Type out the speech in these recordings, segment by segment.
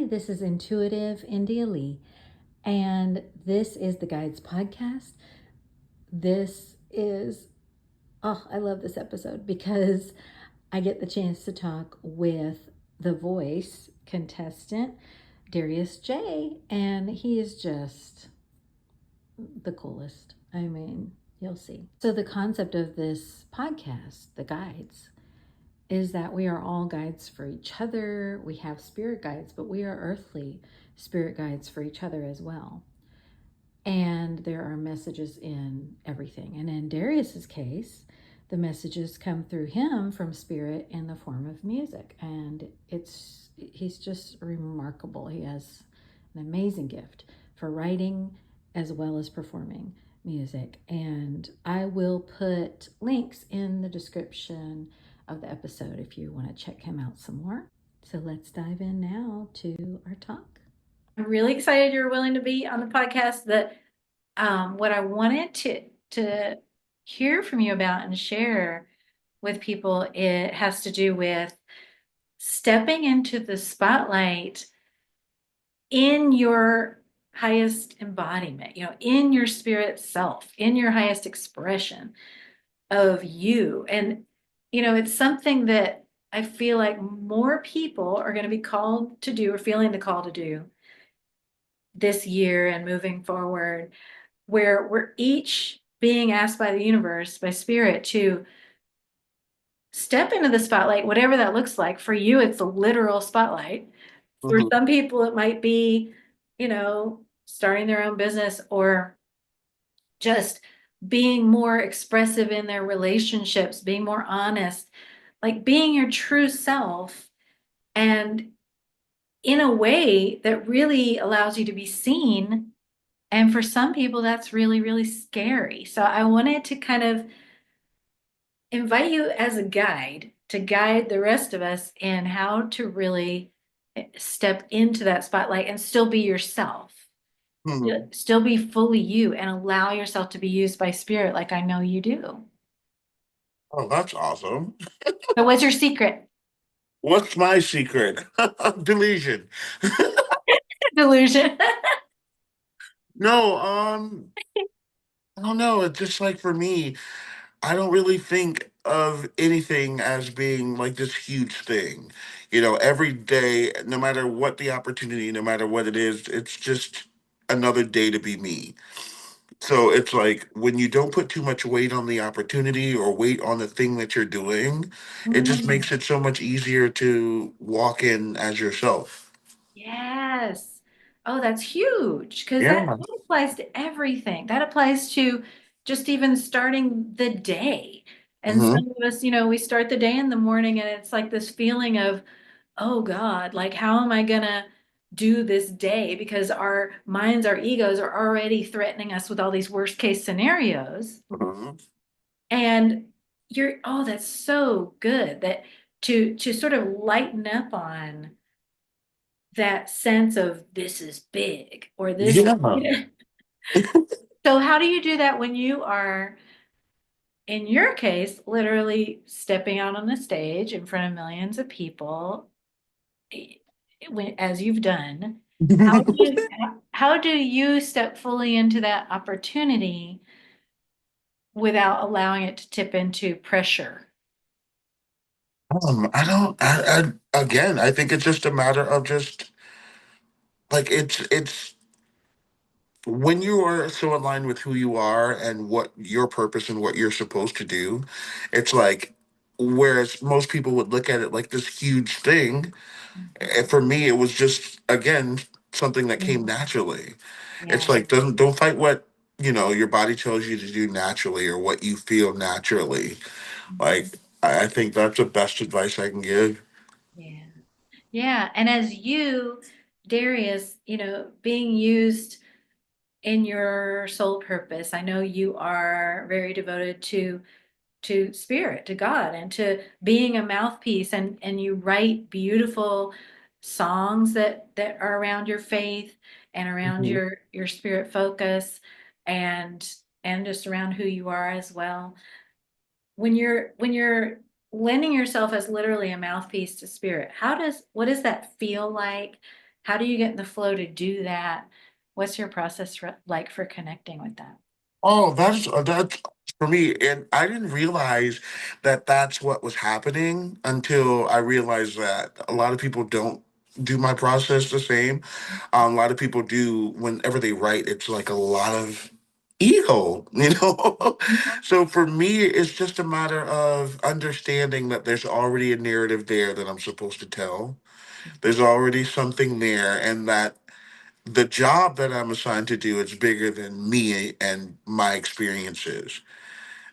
this is Intuitive India Lee, and this is the Guides Podcast. This is, I love this episode because I get the chance to talk with the voice contestant, Darius J, and he is just the coolest. I mean, you'll see. So, the concept of this podcast, The Guides, is that we are all guides for each other. We have spirit guides, but we are earthly spirit guides for each other as well. And there are messages in everything. And in Darius's case, the messages come through him from spirit in the form of music. And he's just remarkable. He has an amazing gift for writing as well as performing music. And I will put links in the description of the episode if you want to check him out some more. So let's dive in now to our talk. I'm really excited you're willing to be on the podcast. That what I wanted to hear from you about and share with people, it has to do with stepping into the spotlight in your highest embodiment, in your spirit self, in your highest expression of you. And, it's something that I feel like more people are going to be called to do or feeling the call to do this year and moving forward, where we're each being asked by the universe, by spirit, to step into the spotlight, whatever that looks like. For you, it's a literal spotlight. For some people, it might be, starting their own business or just being more expressive in their relationships, being more honest, like being your true self, and in a way that really allows you to be seen. And for some people, that's really, really scary. So I wanted to kind of invite you as a guide to guide the rest of us in how to really step into that spotlight and still be yourself. Still be fully you and allow yourself to be used by spirit like I know you do. Oh, that's awesome. So what's your secret? What's my secret? Delusion. Delusion. No, I don't know. It's just like for me, I don't really think of anything as being like this huge thing. Every day, no matter what the opportunity, no matter what it is, it's just another day to be me. So it's like when you don't put too much weight on the opportunity or weight on the thing that you're doing, it just makes it so much easier to walk in as yourself. Yes. Oh, that's huge because that Yeah. applies to everything. That applies to just even starting the day. And Hmm. some of us, we start the day in the morning and it's like this feeling of, oh God, like how am I gonna do this day? Because our minds, our egos are already threatening us with all these worst case scenarios. Hmm. And that's so good that to sort of lighten up on that sense of this is big or this. Yeah. So how do you do that when you are, in your case, literally stepping out on the stage in front of millions of people, as you've done? How do you step fully into that opportunity without allowing it to tip into pressure? I don't. Again, I think it's just a matter of just like it's when you are so aligned with who you are and what your purpose and what you're supposed to do. It's like whereas most people would look at it like this huge thing, and for me, it was just again something that came naturally. It's Yeah. like don't fight what your body tells you to do naturally or what you feel naturally. Like I think that's the best advice I can give. Yeah. Yeah. And as you, Darius, being used in your soul purpose, I know you are very devoted to spirit, to God, and to being a mouthpiece, and you write beautiful songs that are around your faith and around Mhm. your spirit focus and just around who you are as well. When you're lending yourself as literally a mouthpiece to spirit, what does that feel like? How do you get in the flow to do that? What's your process like for connecting with that? Oh, that's for me, and I didn't realize that that's what was happening until I realized that a lot of people don't do my process the same. A lot of people do whenever they write, it's like a lot of ego, you know? Mhm. So for me, it's just a matter of understanding that there's already a narrative there that I'm supposed to tell. There's already something there, and that the job that I'm assigned to do is bigger than me and my experiences.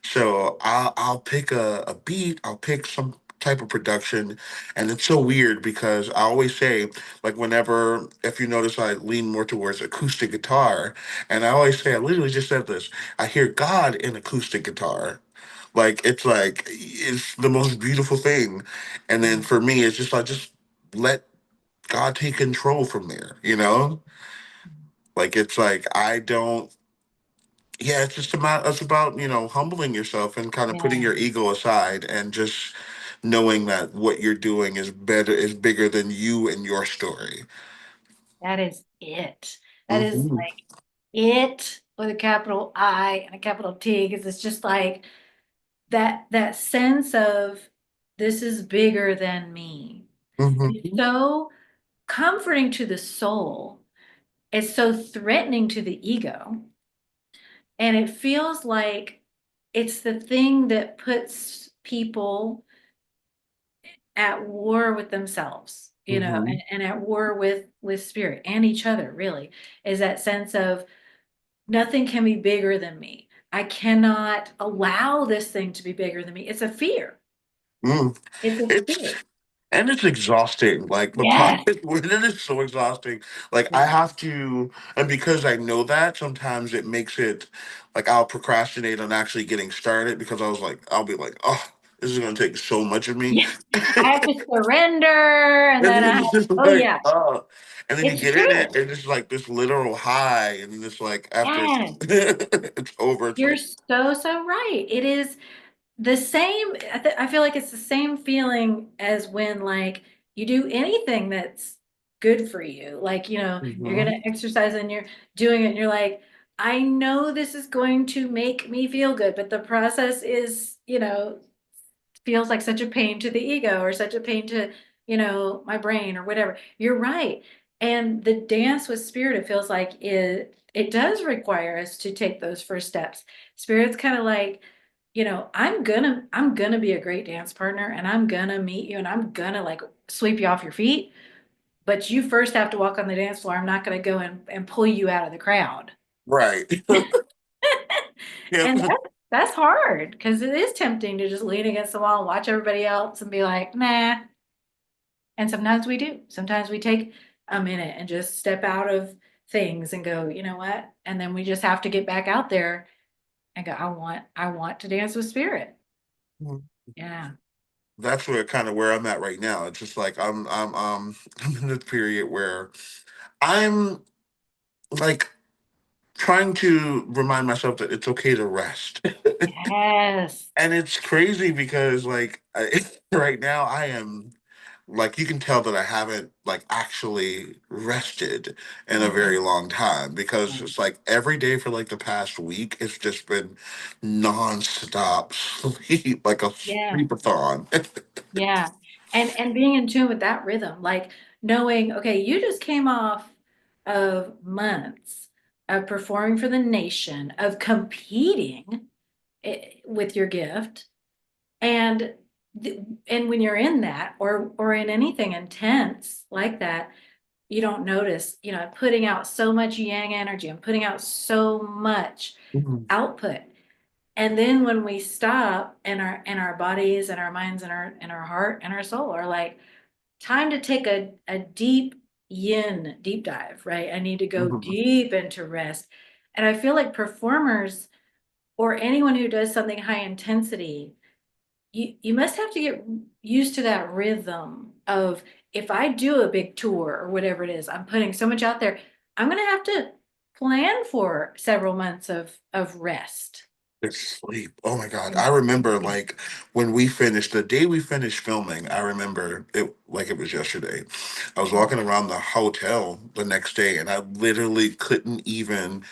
So I'll pick a beat, I'll pick some type of production, and it's so weird because I always say, like, whenever, if you notice, I lean more towards acoustic guitar, and I always say, I literally just said this, I hear God in acoustic guitar. Like it's the most beautiful thing. And then Yeah. for me, it's just, I just let God take control from there, you know? Like it's like I don't. Yeah, it's about humbling yourself and kind of putting Yeah. your ego aside and just knowing that what you're doing is bigger than you and your story. That is it. That is Hmm. like it with a capital I and a capital T, because it's just like that sense of this is bigger than me. It's Hmm. so comforting to the soul. It's so threatening to the ego. And it feels like it's the thing that puts people at war with themselves, Hmm. and at war with spirit and each other, really, is that sense of nothing can be bigger than me. I cannot allow this thing to be bigger than me. It's a fear. Mm. It's a fear. It's and it's exhausting. Like the Yes. process when it is so exhausting. Like I Yeah. have to, and because I know that, sometimes it makes it like I'll procrastinate on actually getting started because I'll be like, oh, this is gonna take so much of me. Yeah. I have to surrender, and And then then I have, it's just oh like, yeah, oh, and then you it's get in true. it, and it's like this literal high, and then it's like after it's, Yes. it's over, it's You're like, so right. It is the same. I feel like it's the same feeling as when, like, you do anything that's good for you. Like, you're mhm, gonna exercise and you're doing it and you're like, I know this is going to make me feel good, but the process is, feels like such a pain to the ego or such a pain to, my brain or whatever. You're right. And the dance with spirit, it feels like it does require us to take those first steps. Spirit's kind of like, I'm gonna be a great dance partner, and I'm gonna meet you, and I'm gonna like sweep you off your feet, but you first have to walk on the dance floor. I'm not gonna go and pull you out of the crowd. right, yeah, And that's hard, because it is tempting to just lean against the wall and watch everybody else and be like, nah. And sometimes we do. Sometimes we take a minute and just step out of things and go, you know what? And then we just have to get back out there and go, I want to dance with spirit. Yeah. that's where I'm at right now. It's just like I'm in this period where I'm like trying to remind myself that it's okay to rest. Yes. And it's crazy because right now I am like you can tell that I haven't like actually rested in a Mhm. very long time because it's like every day for like the past week it's just been nonstop sleep like a Yeah. sleepathon. Yeah. And being in tune with that rhythm, like knowing, okay, you just came off of months of performing for the nation, of competing with your gift. And and when you're in that, or in anything intense like that, you don't notice, I'm putting out so much yang energy. I'm putting out so much Mhm. output. And then when we stop, and our bodies and our minds and our heart and our soul are like, time to take a deep dive, right? I need to go Mhm. deep into rest. And I feel like performers, or anyone who does something high intensity, you must have to get used to that rhythm of, if I do a big tour or whatever it is, I'm putting so much out there, I'm gonna have to plan for several months of rest. Just sleep. Oh my God. I remember like when we finished, the day we finished filming, I remember it like it was yesterday. I was walking around the hotel the next day and I literally couldn't even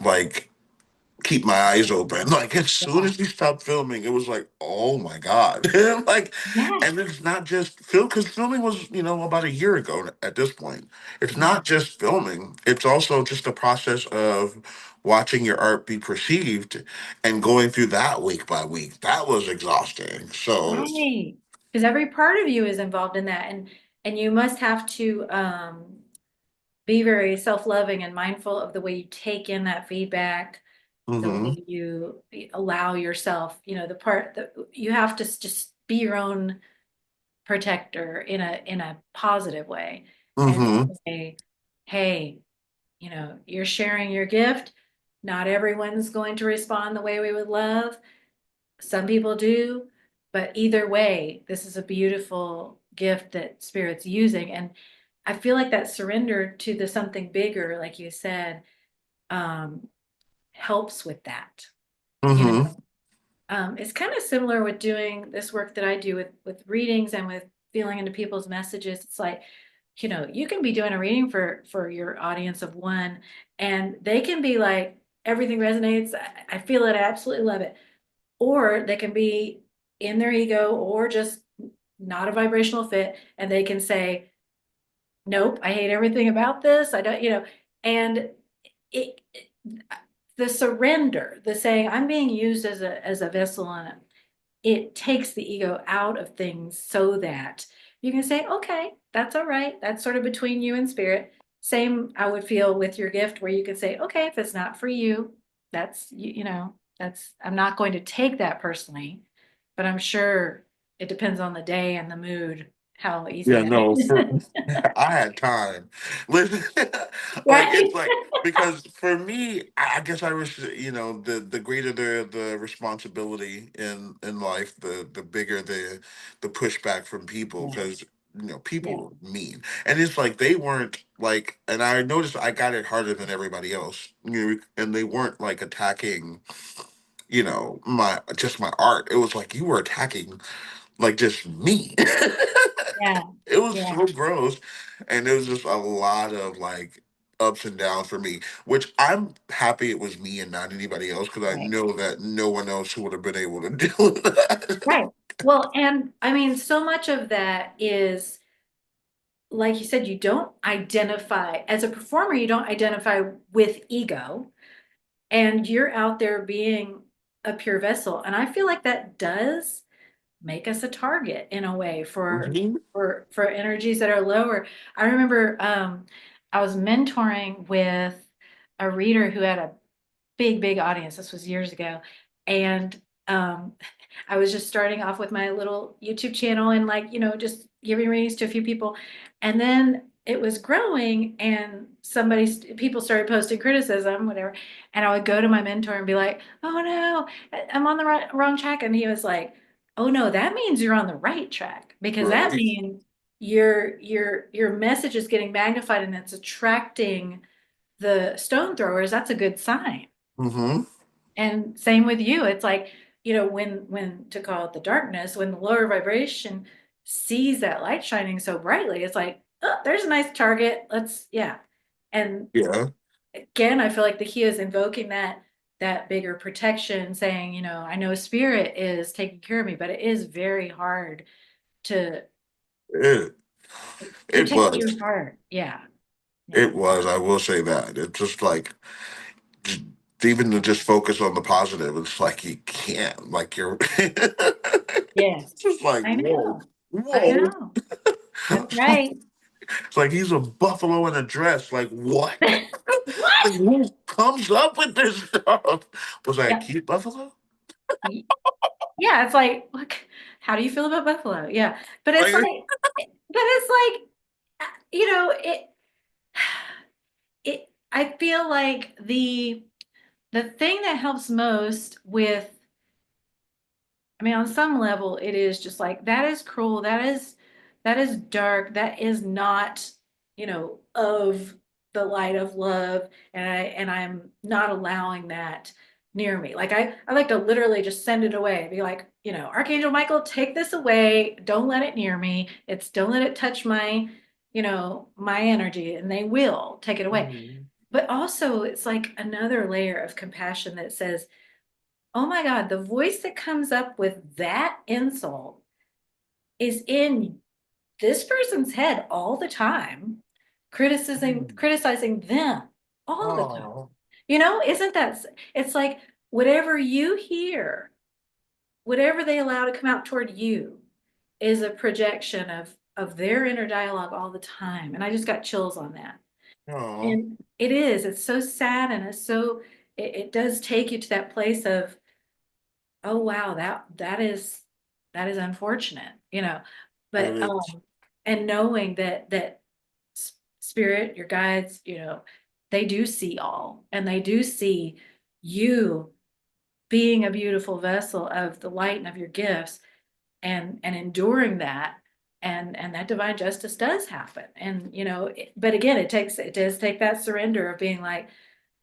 like keep my eyes open. Like as soon Yeah. as we stopped filming, it was like, oh my God. Like, Yeah. and it's not just film because filming was, about a year ago at this point. It's Yeah. not just filming, it's also just the process of watching your art be perceived and going through that week by week. That was exhausting. So Right. Because every part of you is involved in that. And you must have to be very self-loving and mindful of the way you take in that feedback, the mm-hmm, way you allow yourself, the part that you have to just be your own protector in a positive way and mm-hmm, say, hey, you're sharing your gift. Not everyone's going to respond the way we would love. Some people do, but either way, this is a beautiful gift that Spirit's using. And I feel like that surrender to the something bigger, like you said, um, helps with that. You know, mm-hmm. it's kind of similar with doing this work that I do with readings and with feeling into people's messages. It's like, you can be doing a reading for your audience of one, and they can be like, everything resonates. I feel it. I absolutely love it. Or they can be in their ego or just not a vibrational fit, and they can say, nope, I hate everything about this. I don't, and it, the surrender, the saying, I'm being used as a vessel, and it takes the ego out of things so that you can say, okay, that's all right. That's sort of between you and spirit. Same, I would feel with your gift, where you can say, okay, if it's not for you, that's, I'm not going to take that personally, but I'm sure it depends on the day and the mood, how easy Yeah, that no, for is. I had time. Listen, like Right? it's like because for me, I guess I was, the greater the responsibility in life, the bigger the pushback from people Yeah. because Yeah. people are mean, and it's like they weren't like, and I noticed I got it harder than everybody else, and they weren't like attacking, my just my art. It was like you were attacking like just me. Yeah. It was Yeah. so gross. And it was just a lot of like ups and downs for me, which I'm happy it was me and not anybody else because I Right. know that no one else would have been able to deal with that. Right. Well, and I mean, so much of that is, like you said, you don't identify as a performer, you don't identify with ego, and you're out there being a pure vessel. And I feel like that does make us a target in a way Mhm. for energies that are lower. I remember I was mentoring with a reader who had a big audience. This was years ago. And I was just starting off with my little YouTube channel and, like, just giving readings to a few people. And then it was growing, and people started posting criticism, whatever. And I would go to my mentor and be like, oh no, I'm on the wrong track. And he was like, oh no, that means you're on the right track, because that Right. means your message is getting magnified and it's attracting the stone throwers. That's a good sign. Mm-hmm. And same with you. It's like, when to call it the darkness, when the lower vibration sees that light shining so brightly, it's like, oh, there's a nice target. Yeah. And Yeah. again, I feel like the key is invoking that bigger protection, saying, I know spirit is taking care of me, but it is very hard to It, it protect your was. heart. Yeah. Yeah. It was. I will say that. It's just like just, even to just focus on the positive, it's like you can't. Like you're Yes. it's just like, I whoa, know. I whoa. know. That's right. It's like he's a buffalo in a dress. Like what? What? Like who comes up with this stuff? Was I a Yeah. cute buffalo? Yeah, it's like, look, how do you feel about Buffalo? Yeah. But it's Like, like, but it's like, I feel like the thing that helps most with, I mean, on some level, it is just like, that is cruel. That is dark. That is not, of the light of love. And I'm not allowing that. near me. Like I like to literally just send it away, be like, Archangel Michael, take this away. Don't let it near me. Don't let it touch my energy, and they will take it away. Mhm. But also it's like another layer of compassion that says, oh my God, the voice that comes up with that insult is in this person's head all the time, Mhm. criticizing them all the time. Oh, Isn't that, it's like whatever you hear, whatever they allow to come out toward you is a projection of their inner dialogue all the time. And I just got chills on that. oh, And it's so sad, and it does take you to that place of, oh wow, that is unfortunate, it but is. and knowing that spirit, your guides, they do see all, and they do see you being a beautiful vessel of the light and of your gifts, and enduring that, and that divine justice does happen. And but again, it does take that surrender of being like,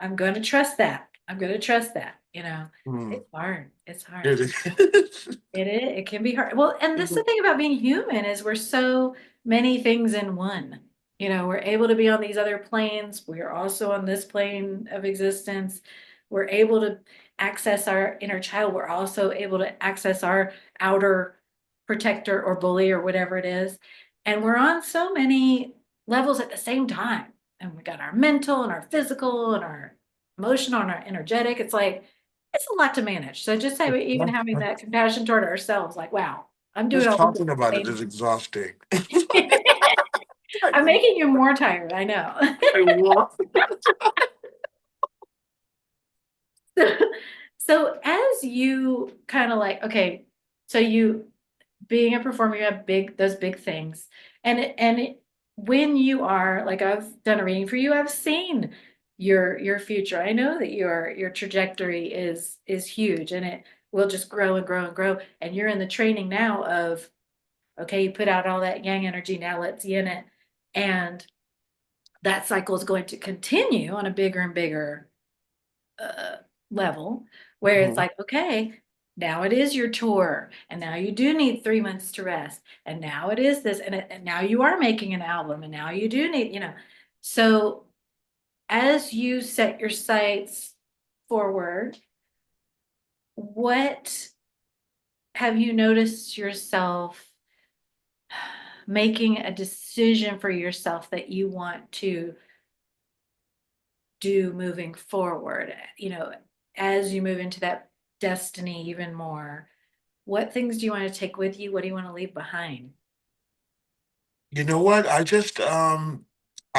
I'm going to trust that. I'm going to trust that. Mm. It's hard. It's hard. It is. It is. It can be hard. Well, and this is the thing about being human is we're so many things in one. We're able to be on these other planes. We are also on this plane of existence. We're able to access our inner child. We're also able to access our outer protector or bully or whatever it is. And we're on so many levels at the same time. And we got our mental and our physical and our emotional and our energetic. It's a lot to manage. So just say, even having that compassion toward ourselves, like, wow, I'm doing Just all this talking at about the it same is exhausting. time. I'm making you more tired, I know. I want. So as you kind of like, okay, so you being a performer, you have those big things. When you are, like, I've done a reading for you, I've seen your future. I know that your trajectory is huge, and it will just grow and grow and grow. And you're in the training now of, okay, you put out all that yang energy, now let's yin it. And that cycle is going to continue on a bigger and bigger uh, level, where it's Mhm. like, okay, now it is your tour, and now you do need 3 months to rest, and now it is this, and now you are making an album, and now you do need, So as you set your sights forward, what have you noticed yourself making a decision for yourself that you want to do moving forward? As you move into that destiny even more, what things do you want to take with you? What do you want to leave behind? You know what? I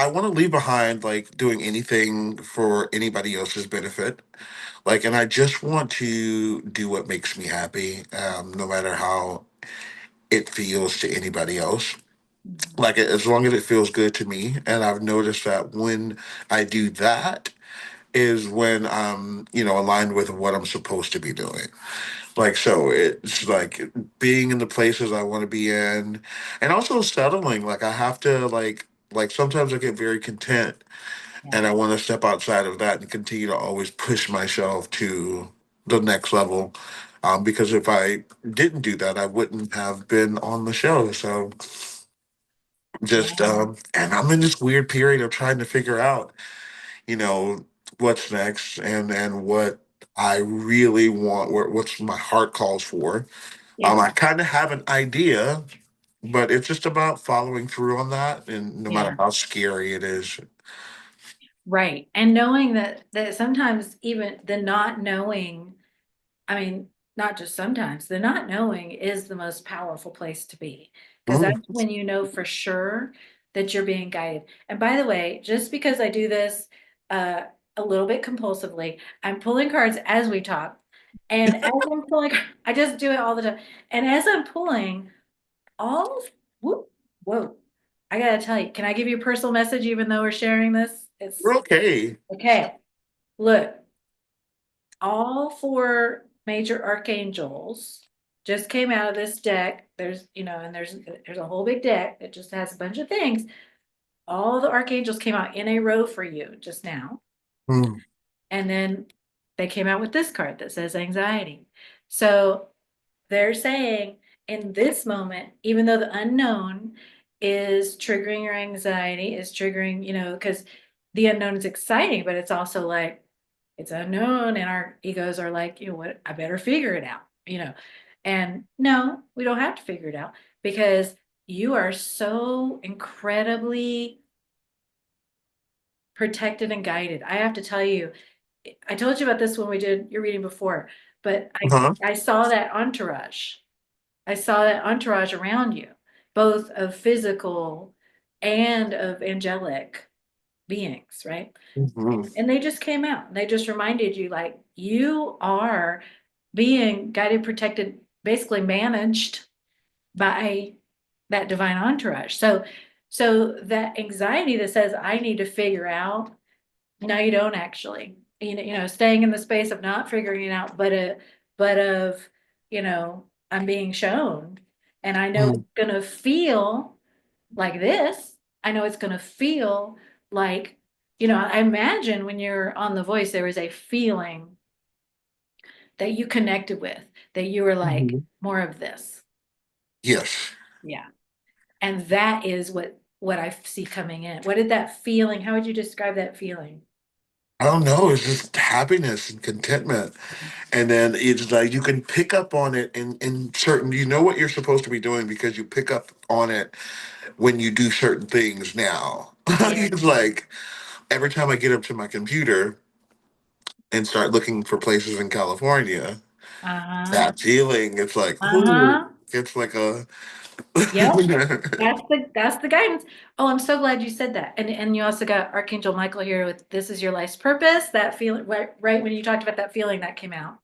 want to leave behind like doing anything for anybody else's benefit. Like, and I just want to do what makes me happy, no matter how it feels to anybody else. Mhm. Like, as long as it feels good to me. And I've noticed that when I do that is when I'm, aligned with what I'm supposed to be doing. Like, so it's like being in the places I want to be in, and also settling. Like, I have to like sometimes I get very content, Yeah. and I want to step outside of that and continue to always push myself to the next level. Because if I didn't do that, I wouldn't have been on the show. So just Yeah. and I'm in this weird period of trying to figure out, you know, what's next, and what I really want, what's my heart calls for. Yeah. I kind of have an idea, but it's just about following through on that, and no matter Yeah. how scary it is. Right. And knowing that sometimes even the not knowing, I mean, not just sometimes, the not knowing is the most powerful place to be. Because Mm, that's when you know for sure that you're being guided. And by the way, just because I do this uh, a little bit compulsively, I'm pulling cards as we talk. And as I'm pulling, I just do it all the time. And as I'm pulling, all, whoop, whoa, I gotta tell you, can I give you a personal message even though we're sharing this? It's we're okay. okay. Look, all four major archangels just came out of this deck. And there's a whole big deck that just has a bunch of things. All the archangels came out in a row for you just now. Mm, And then they came out with this card that says anxiety. So they're saying in this moment, even though the unknown is triggering your anxiety, is triggering, because the unknown is exciting, but it's also like it's unknown, and our egos are like, you know what, I better figure it out. And no, we don't have to figure it out because you are so incredibly protected and guided. I have to tell you, I told you about this when we did your reading before, but I Uh-huh. I saw that entourage. I saw that entourage around you, both of physical and of angelic beings, right? Hmm. And they just came out. They just reminded you, like, you are being guided, protected, basically managed by that divine entourage. So that anxiety that says, I need to figure out, no, you don't actually. Staying in the space of not figuring it out, but of, I'm being shown, and I know it's gonna feel like this. I know it's gonna feel like, I imagine when you're on The Voice, there was a feeling that you connected with, that you were like, Hmm. more of this. Yes. Yeah. And that is what I see coming in. What did that feeling, how would you describe that feeling? I don't know. It's just happiness and contentment. And then it's like you can pick up on it in certain, you know what you're supposed to be doing because you pick up on it when you do certain things now. Yeah. It's like every time I get up to my computer and start looking for places in California, Uh-huh. that feeling, it's like, ooh, Uh-huh. it's like a, Yep. That's the guidance. Oh, I'm so glad you said that. And you also got Archangel Michael here with this is your life's purpose. That feeling, right when you talked about that feeling that came out.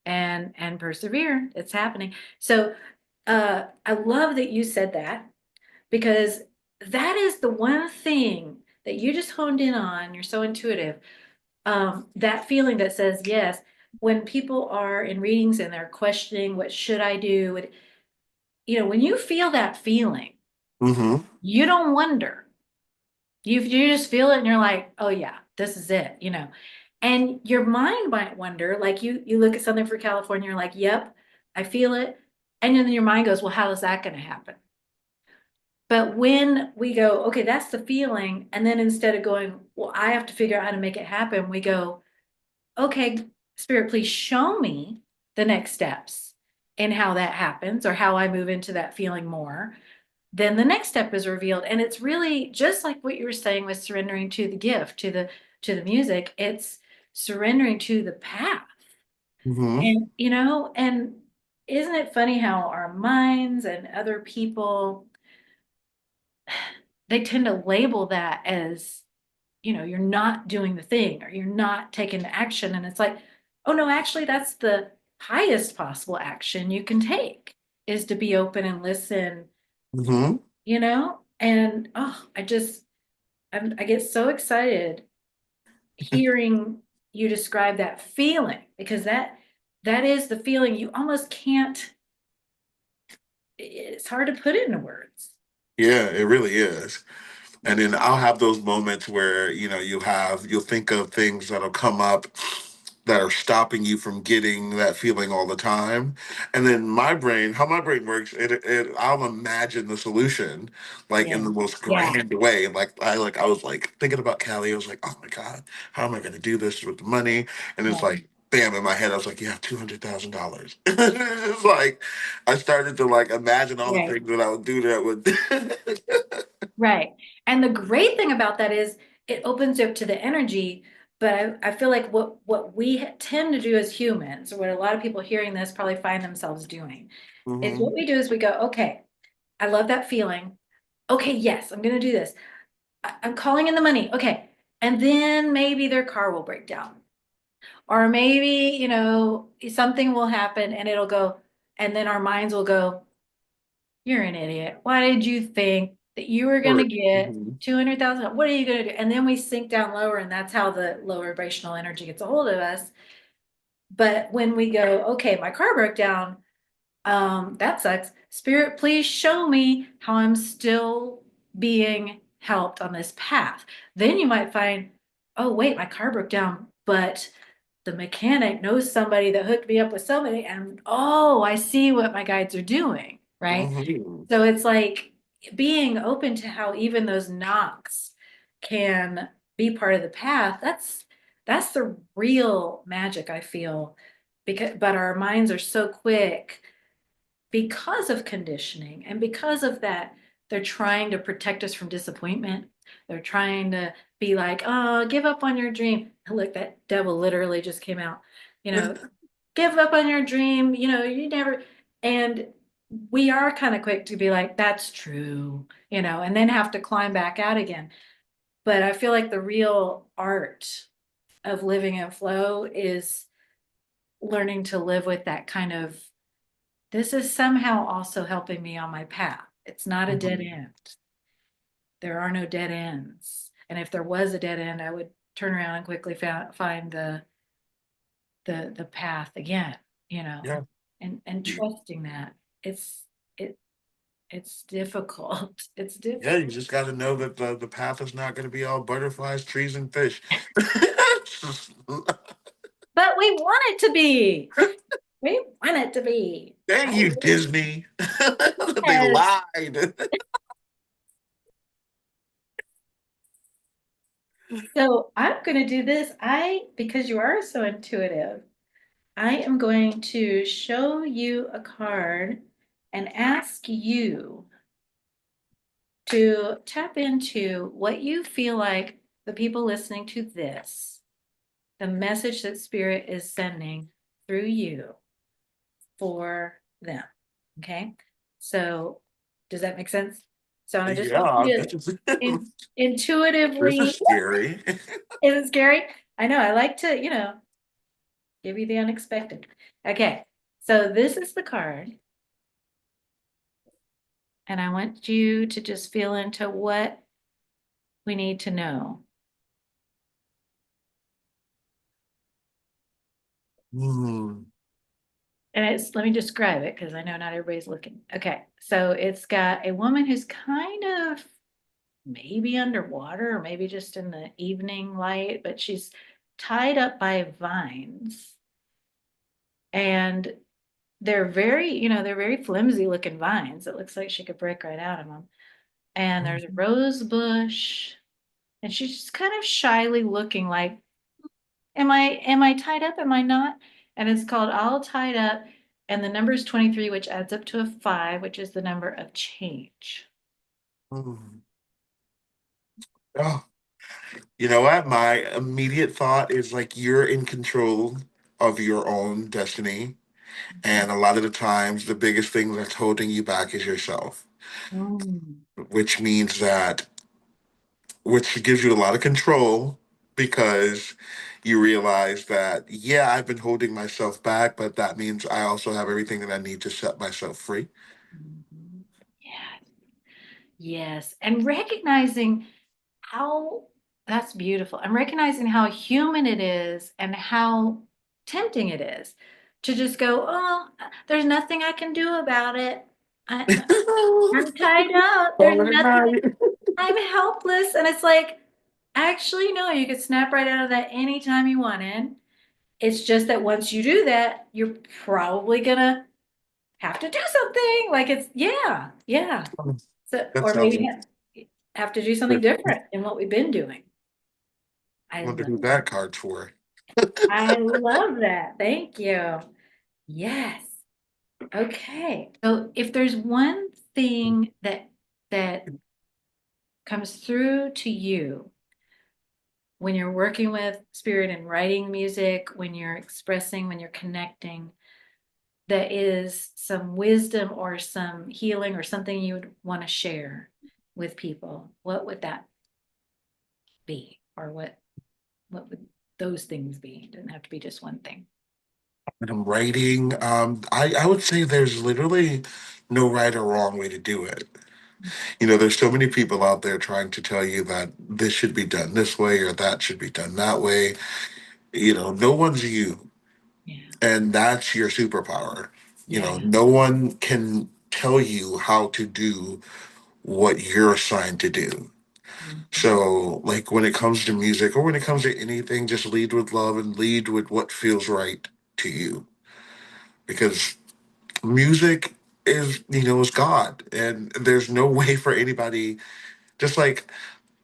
And persevere. It's happening. So I love that you said that because that is the one thing that you just honed in on. You're so intuitive. That feeling that says yes, when people are in readings and they're questioning, what should I do? When you feel that feeling, hmm. you don't wonder. You just feel it and you're like, oh yeah, this is it. And your mind might wonder, like you look at something for California, you're like, yep, I feel it. And then your mind goes, well, how is that going to happen? But when we go, okay, that's the feeling. And then instead of going, well, I have to figure out how to make it happen, we go, okay, Spirit, please show me the next steps and how that happens or how I move into that feeling more. Then the next step is revealed. And it's really just like what you were saying with surrendering to the gift, to the music. It's surrendering to the path. Hmm. And isn't it funny how our minds and other people, they tend to label that as, you're not doing the thing or you're not taking the action. And it's like, oh no, actually, that's the highest possible action you can take is to be open and listen, Hmm. and I get so excited hearing you describe that feeling because that is the feeling you almost can't, it's hard to put it into words. Yeah, it really is. And then I'll have those moments where, you'll think of things that'll come up that are stopping you from getting that feeling all the time. And then how my brain works, I'll imagine the solution like Yeah. in the most Yeah. grand way. I was like thinking about Callie. I was like, oh my God, how am I going to do this with the money? And it's Yeah. like, bam, in my head, I was like, you have $200,000. It's like, I started to like imagine all the Right. things that I would do that would. Right. And the great thing about that is it opens you up to the energy. But I feel like what we tend to do as humans, or what a lot of people hearing this probably find themselves doing, is what Hmm. we do is we go, okay, I love that feeling. Okay, yes, I'm going to do this. I'm calling in the money. Okay. And then maybe their car will break down. Or maybe, something will happen and it'll go, and then our minds will go, you're an idiot. Why did you think that you were going to Or, get mhm. 200,000? What are you going to do? And then we sink down lower, and that's how the low vibrational energy gets a hold of us. But when we go, okay, my car broke down, that sucks. Spirit, please show me how I'm still being helped on this path. Then you might find, oh, wait, my car broke down, but the mechanic knows somebody that hooked me up with somebody, and oh, I see what my guides are doing, right? Mhm. So it's like being open to how even those knocks can be part of the path. That's the real magic, I feel. But our minds are so quick because of conditioning and because of that, they're trying to protect us from disappointment. They're trying to be like, oh, give up on your dream. Look, that devil literally just came out. You know, give up on your dream. You never. And we are kind of quick to be like, that's true, and then have to climb back out again. But I feel like the real art of living in flow is learning to live with that kind of, this is somehow also helping me on my path. It's not a dead Mhm. end. There are no dead ends. And if there was a dead end, I would turn around and quickly find the path again, Yeah. and trusting that it's it it's difficult. It's Yeah, difficult. you just got to know that the path is not going to be all butterflies, trees, and fish. But we want it to be. We want it to be. Thank I you, Disney. They Yes. lied. So I'm going to do this. Because you are so intuitive, I am going to show you a card and ask you to tap into what you feel like the people listening to this, the message that Spirit is sending through you for them. Okay. So, does that make sense? So, I just want Yeah, you this to is this is intuitively, scary. is it scary? I know. I like to, give you the unexpected. Okay. So, this is the card. And I want you to just feel into what we need to know. Hmm. And let me describe it because I know not everybody's looking. Okay. So it's got a woman who's kind of maybe underwater or maybe just in the evening light, but she's tied up by vines. And they're very flimsy looking vines. It looks like she could break right out of them. And there's a rose bush, and she's just kind of shyly looking like, am I tied up? Am I not? And it's called All Tied Up. And the number is 23, which adds up to a 5, which is the number of change. Hmm. Oh, you know what? My immediate thought is like you're in control of your own destiny. And a lot of the times, the biggest thing that's holding you back is yourself, Mm. which means that, which gives you a lot of control because you realize that, yeah, I've been holding myself back, but that means I also have everything that I need to set myself free. Mhm. Yeah. Yes. And recognizing how that's beautiful. I'm recognizing how human it is and how tempting it is to just go, oh, there's nothing I can do about it. I'm tied up. There's Call it a nothing, night. I'm helpless. And it's like, actually, no, you could snap right out of that anytime you wanted. It's just that once you do that, you're probably gonna have to do something. Like it's, yeah, yeah. So, That or sounds maybe like, have to do something I different than what we've been doing. I wonder love who that card's for. I love that. Thank you. Yes. Okay. So if there's one thing that comes through to you when you're working with spirit and writing music, when you're expressing, when you're connecting, that is some wisdom or some healing or something you would want to share with people, what would that be? Or what would those things be? It doesn't have to be just one thing. When I'm writing, I would say there's literally no right or wrong way to do it. There's so many people out there trying to tell you that this should be done this way or that should be done that way. No one's you, Yeah. and that's your superpower. Yeah. No one can tell you how to do what you're assigned to do. So, like when it comes to music or when it comes to anything, just lead with love and lead with what feels right to you. Because music is, is God, and there's no way for anybody. Just like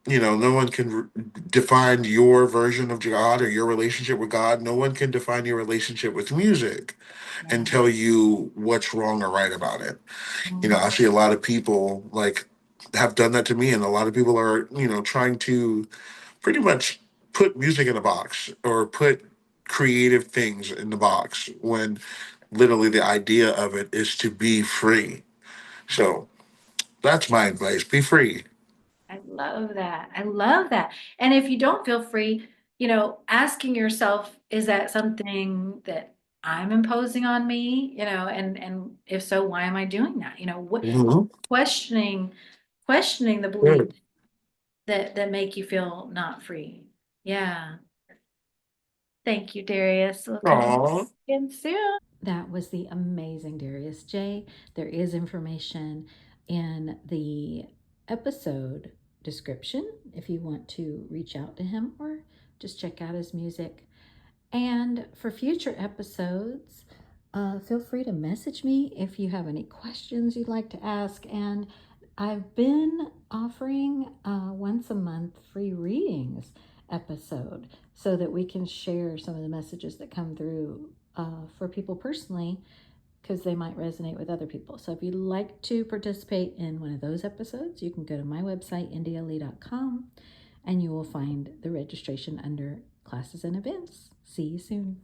no one can define your version of God or your relationship with God. No one can define your relationship with music and tell you what's wrong or right about it. I see a lot of people like have done that to me, and a lot of people are, trying to pretty much put music in a box or put creative things in the box when literally the idea of it is to be free. So that's my advice: be free. I love that. I love that. And if you don't feel free, asking yourself, is that something that I'm imposing on me? And if so, why am I doing that? What Mhm. questioning questioning the beliefs Good. that make you feel not free. Yeah. Thank you, Darius. We'll connect Aw. again soon. That was the amazing Darius J. There is information in the episode description if you want to reach out to him or just check out his music. And for future episodes, feel free to message me if you have any questions you'd like to ask. And I've been offering once a month free readings episode so that we can share some of the messages that come through for people personally because they might resonate with other people. So if you'd like to participate in one of those episodes, you can go to my website, indialee.com, and you will find the registration under classes and events. See you soon.